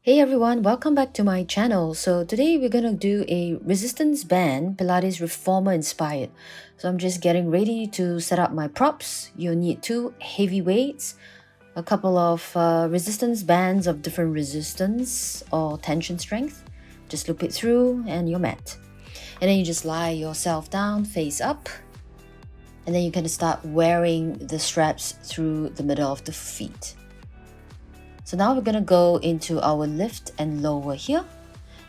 Hey everyone, welcome back to my channel. So today we're gonna do a resistance band Pilates Reformer inspired. So I'm just getting ready to set up my props. You'll need two heavy weights, a couple of resistance bands of different resistance or tension strength. Just loop it through and your mat. And then you just lie yourself down, face up. And then you can start wearing the straps through the middle of the feet. So now we're going to go into our lift and lower here.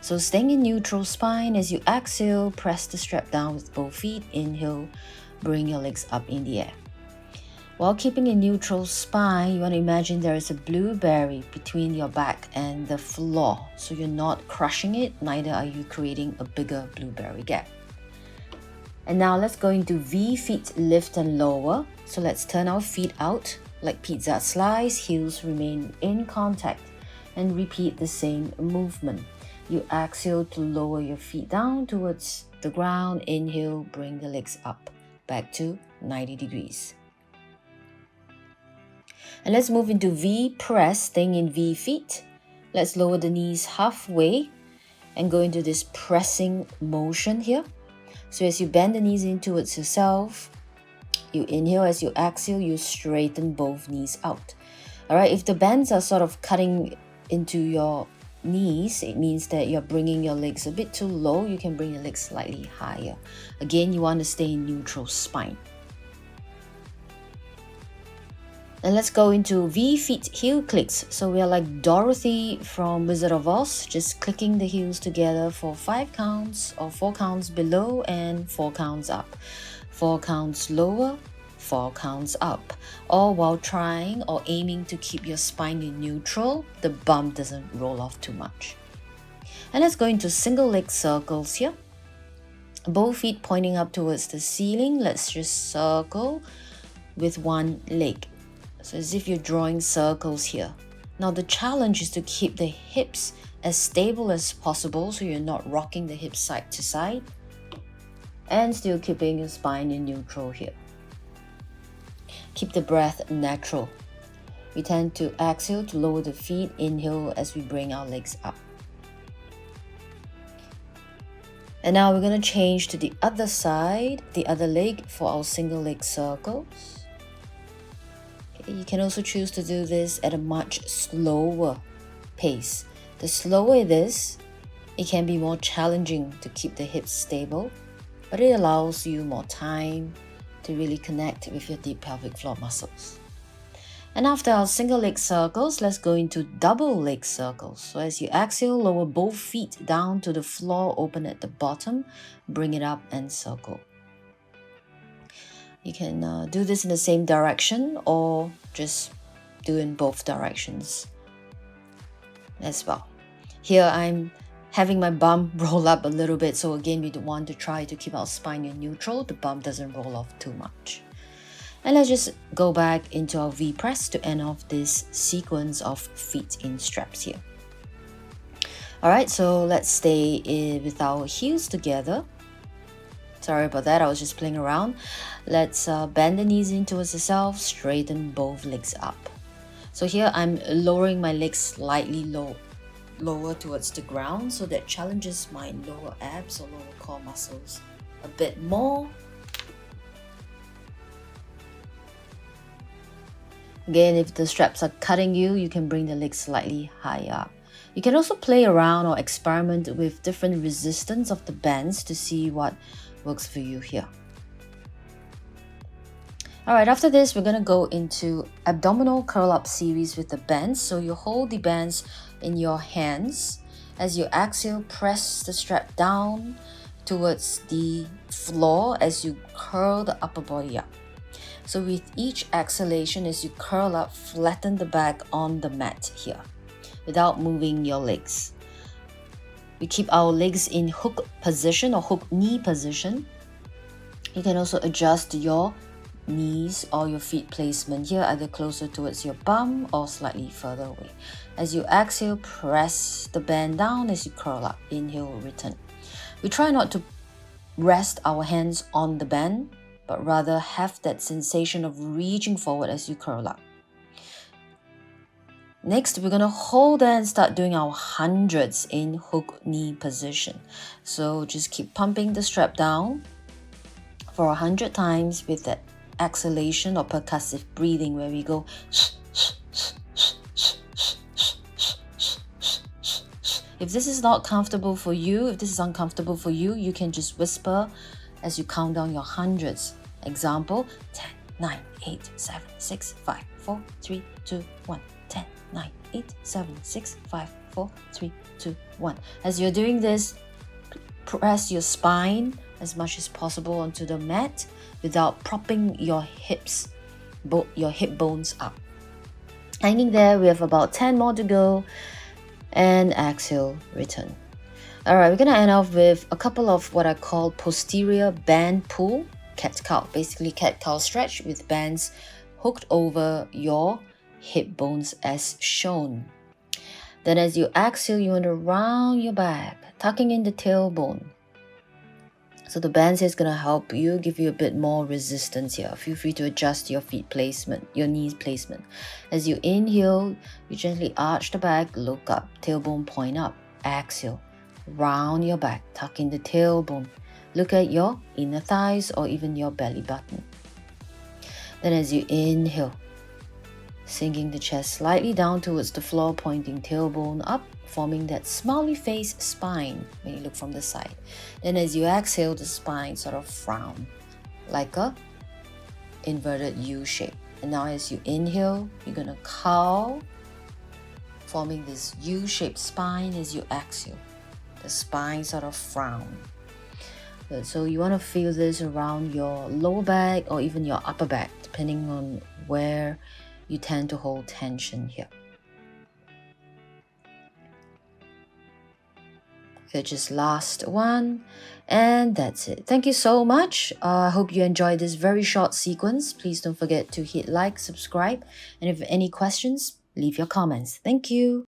So staying in neutral spine, as you exhale, press the strap down with both feet. Inhale, bring your legs up in the air. While keeping in neutral spine, you want to imagine there is a blueberry between your back and the floor. So you're not crushing it, neither are you creating a bigger blueberry gap. And now let's go into V feet lift and lower. So let's turn our feet out like pizza slice, heels remain in contact, and repeat the same movement. You exhale to lower your feet down towards the ground. Inhale, bring the legs up, back to 90 degrees. And let's move into V press, staying in V feet. Let's lower the knees halfway and go into this pressing motion here. So as you bend the knees in towards yourself, you inhale. As you exhale, you straighten both knees out. All right, if the bends are sort of cutting into your knees, it means that you're bringing your legs a bit too low. You can bring your legs slightly higher. Again, you want to stay in neutral spine. And let's go into V feet heel clicks. So we are like Dorothy from Wizard of Oz, just clicking the heels together for 5 counts or 4 counts below and 4 counts up. 4 counts lower, 4 counts up, all while trying or aiming to keep your spine in neutral. The bum doesn't roll off too much. And let's go into single leg circles here. Both feet pointing up towards the ceiling. Let's just circle with one leg. So as if you're drawing circles here. Now the challenge is to keep the hips as stable as possible so you're not rocking the hips side to side, and still keeping your spine in neutral here. Keep the breath natural. We tend to exhale to lower the feet, inhale as we bring our legs up. And now we're going to change to the other side, the other leg for our single leg circles. You can also choose to do this at a much slower pace. The slower it is, it can be more challenging to keep the hips stable, but it allows you more time to really connect with your deep pelvic floor muscles. And after our single leg circles, let's go into double leg circles. So as you exhale, lower both feet down to the floor, open at the bottom, bring it up and circle. You can do this in the same direction or just do in both directions as well. Here I'm having my bum roll up a little bit. So again, we want to try to keep our spine in neutral. The bum doesn't roll off too much. And let's just go back into our V press to end off this sequence of feet in straps here. All right, so let's stay with our heels together. Sorry about that, I was just playing around. Let's bend the knees in towards yourself, straighten both legs up. So here I'm lowering my legs slightly lower towards the ground, so that challenges my lower abs or lower core muscles a bit more. Again, if the straps are cutting you, you can bring the legs slightly higher up. You can also play around or experiment with different resistance of the bands to see what works for you here. All right, after this, we're going to go into abdominal curl up series with the bands. So you hold the bands in your hands. As you exhale, press the strap down towards the floor as you curl the upper body up. So with each exhalation, as you curl up, flatten the back on the mat here without moving your legs. We keep our legs in hook position or hook knee position. You can also adjust your knees or your feet placement here, either closer towards your bum or slightly further away. As you exhale, press the band down as you curl up. Inhale, return. We try not to rest our hands on the band, but rather have that sensation of reaching forward as you curl up. Next, we're going to hold that and start doing our hundreds in hook knee position. So just keep pumping the strap down for 100 times with that exhalation or percussive breathing where we go. If this is not comfortable for you, if this is uncomfortable for you, you can just whisper as you count down your hundreds. Example, 10, 9, 8, 7, 6, 5, 4, 3, 2, 1. 10, 9, 8, 7, 6, 5, 4, 3, 2, 1. As you're doing this, press your spine as much as possible onto the mat without propping your hips, your hip bones up. Hanging there, we have about 10 more to go. And exhale, return. All right, we're going to end off with a couple of what I call posterior band pull, cat-cow, basically cat-cow stretch with bands hooked over your hip bones as shown. Then as you exhale, you want to round your back, tucking in the tailbone. So the bands is going to help you, give you a bit more resistance here. Feel free to adjust your feet placement, your knees placement. As you inhale, you gently arch the back, look up, tailbone point up. Exhale, round your back, tuck in the tailbone. Look at your inner thighs or even your belly button. Then as you inhale, sinking the chest slightly down towards the floor, pointing tailbone up, forming that smiley face spine when you look from the side. Then as you exhale, the spine sort of frown like a inverted U shape. And now as you inhale, you're going to cow, forming this U-shaped spine. As you exhale, the spine sort of frown. Good. So you want to feel this around your lower back or even your upper back, depending on where you tend to hold tension here. Okay, just last one, and that's it. Thank you so much. I hope you enjoyed this very short sequence. Please don't forget to hit like, subscribe, and if you have any questions, leave your comments. Thank you.